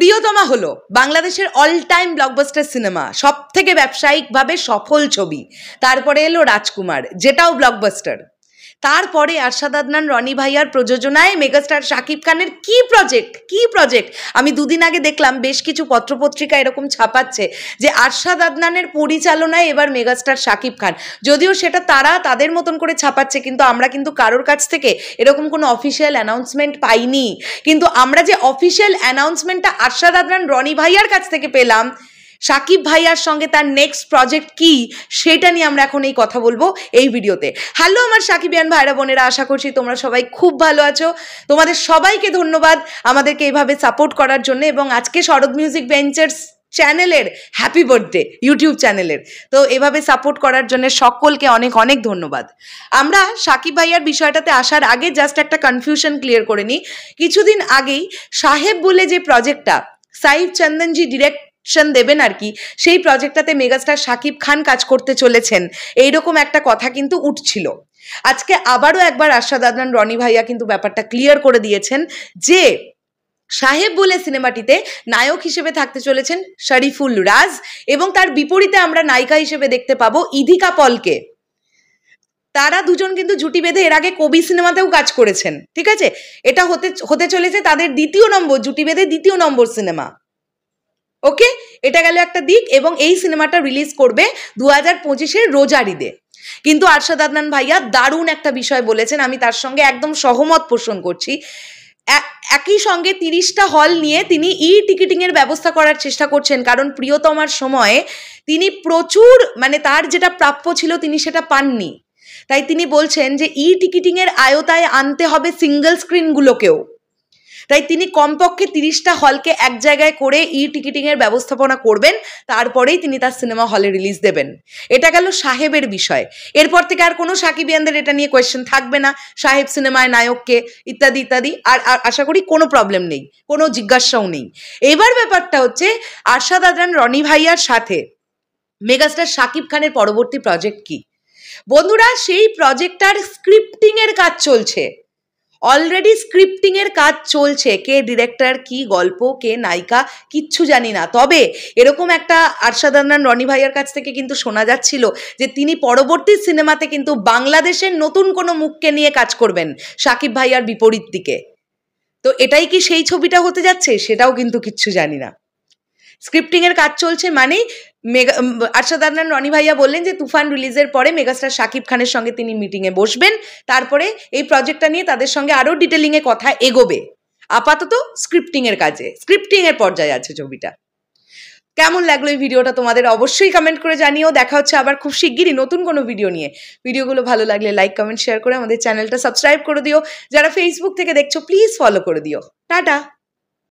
প্রিয়তমা হলো বাংলাদেশের অল টাইম ব্লকবাস্টার সিনেমা, সব থেকে ব্যবসায়িকভাবে সফল ছবি। তারপরে এলো রাজকুমার, যেটাও ব্লকবাস্টার। তারপরে আরশাদ আদনান রনি ভাইয়ার প্রযোজনায় মেগাস্টার শাকিব খানের কি প্রজেক্ট। আমি দুদিন আগে দেখলাম বেশ কিছু পত্রপত্রিকা এরকম ছাপাচ্ছে যে আরশাদ আদনানের পরিচালনায় এবার মেগাস্টার শাকিব খান। যদিও সেটা তারা তাদের মতন করে ছাপাচ্ছে, কিন্তু আমরা কিন্তু কারোর কাছ থেকে এরকম কোনো অফিসিয়াল অ্যানাউন্সমেন্ট পাইনি। কিন্তু আমরা যে অফিসিয়াল অ্যানাউন্সমেন্টটা আরশাদ আদনান রনি ভাইয়ার কাছ থেকে পেলাম, শাকিব ভাইয়ার সঙ্গে তার নেক্সট প্রজেক্ট কি সেটা নিয়ে আমরা এখন এই কথা বলবো এই ভিডিওতে। হ্যালো আমার শাকিবিয়ান ভাইরা বোনেরা, আশা করছি তোমরা সবাই খুব ভালো আছো। তোমাদের সবাইকে ধন্যবাদ আমাদেরকে এইভাবে সাপোর্ট করার জন্য, এবং আজকে শরৎ মিউজিক ভেঞ্চার্স চ্যানেলের হ্যাপি বার্থডে, ইউটিউব চ্যানেলের। তো এভাবে সাপোর্ট করার জন্য সকলকে অনেক অনেক ধন্যবাদ। আমরা শাকিব ভাইয়ার বিষয়টাতে আসার আগে জাস্ট একটা কনফিউশন ক্লিয়ার করে নিই। কিছুদিন আগেই সাহেব বলে যে প্রজেক্টটা সাইফ চন্দনজি ডিরেক্ট দেবেন আর কি, সেই প্রজেক্টটাতে মেগাস্টার শাকিব খান কাজ করতে চলেছেন, এইরকম একটা কথা কিন্তু উঠছিল। আজকে আবারও একবার আরশাদ আদনান রনি ভাইয়া কিন্তু ব্যাপারটা ক্লিয়ার করে দিয়েছেন যে সাহেব বলে সিনেমাটিতে নায়ক হিসেবে থাকতে চলেছেন শরীফুল রাজ, এবং তার বিপরীতে আমরা নায়িকা হিসেবে দেখতে পাবো ইধিকা পলকে। তারা দুজন কিন্তু জুটি বেঁধে এর আগে কবি সিনেমাতেও কাজ করেছেন, ঠিক আছে? এটা হতে চলেছে তাদের জুটি বেঁধে দ্বিতীয় নম্বর সিনেমা। ওকে, এটা গেল একটা দিক। এবং এই সিনেমাটা রিলিজ করবে 2025-এর রোজার ঈদে। কিন্তু আরশাদ আদনান ভাইয়া দারুণ একটা বিষয় বলেছেন, আমি তার সঙ্গে একদম সহমত পোষণ করছি। একই সঙ্গে 30টা হল নিয়ে তিনি টিকিটিংয়ের ব্যবস্থা করার চেষ্টা করছেন, কারণ প্রিয়তমার সময়ে তিনি প্রচুর তার যেটা প্রাপ্য ছিল তিনি সেটা পাননি। তাই তিনি বলছেন যে টিকিটিংয়ের আয়তায় আনতে হবে সিঙ্গেল স্ক্রিনগুলোকেও। তাই তিনি কমপক্ষে 30টা হলকে এক জায়গায় করে টিকিটিংয়ের ব্যবস্থাপনা করবেন, তারপরেই তিনি তার সিনেমা হলে রিলিজ দেবেন। এটা গেল সাহেবের বিষয়। এরপর থেকে আর কোনো সাকিবিয়ানদের এটা নিয়ে কোয়েশ্চেন থাকবে না, সাহেব সিনেমায় নায়ককে ইত্যাদি ইত্যাদি, আর আশা করি কোনো প্রবলেম নেই, কোনো জিজ্ঞাসাও নেই। এবার ব্যাপারটা হচ্ছে আরশাদ আদনান রনি ভাইয়ার সাথে মেগাস্টার শাকিব খানের পরবর্তী প্রজেক্ট কি। বন্ধুরা, সেই প্রজেক্টটার স্ক্রিপ্টিংয়ের কাজ চলছে, অলরেডি স্ক্রিপ্টিংয়ের কাজ চলছে। কে ডিরেক্টর, কি গল্প, কে নায়িকা, কিচ্ছু জানি না। তবে এরকম একটা আরশাদ আদনান রনি ভাইয়ার কাছ থেকে কিন্তু শোনা যাচ্ছিল যে তিনি পরবর্তী সিনেমাতে কিন্তু বাংলাদেশের নতুন কোনো মুখকে নিয়ে কাজ করবেন শাকিব ভাইয়ার বিপরীত দিকে। তো এটাই কি সেই ছবিটা হতে যাচ্ছে সেটাও কিন্তু কিচ্ছু জানি না। স্ক্রিপ্টিংয়ের কাজ চলছে মানেই আরশাদ আদনান রনি ভাইয়া বললেন যে তুফান রিলিজের পরে মেগাস্টার শাকিব খানের সঙ্গে তিনি মিটিংয়ে বসবেন, তারপরে এই প্রজেক্টটা নিয়ে তাদের সঙ্গে আরও ডিটেলিংয়ে কথা এগোবে। আপাতত স্ক্রিপ্টিংয়ের কাজে, স্ক্রিপ্টিংয়ের পর্যায়ে আছে ছবিটা। কেমন লাগলো এই ভিডিওটা তোমাদের অবশ্যই কমেন্ট করে জানিও। দেখা হচ্ছে আবার খুব শিগগিরই নতুন কোনো ভিডিও নিয়ে। ভিডিওগুলো ভালো লাগলে লাইক, কমেন্ট, শেয়ার করে আমাদের চ্যানেলটা সাবস্ক্রাইব করে দিও। যারা ফেসবুক থেকে দেখছো প্লিজ ফলো করে দিও। টাটা।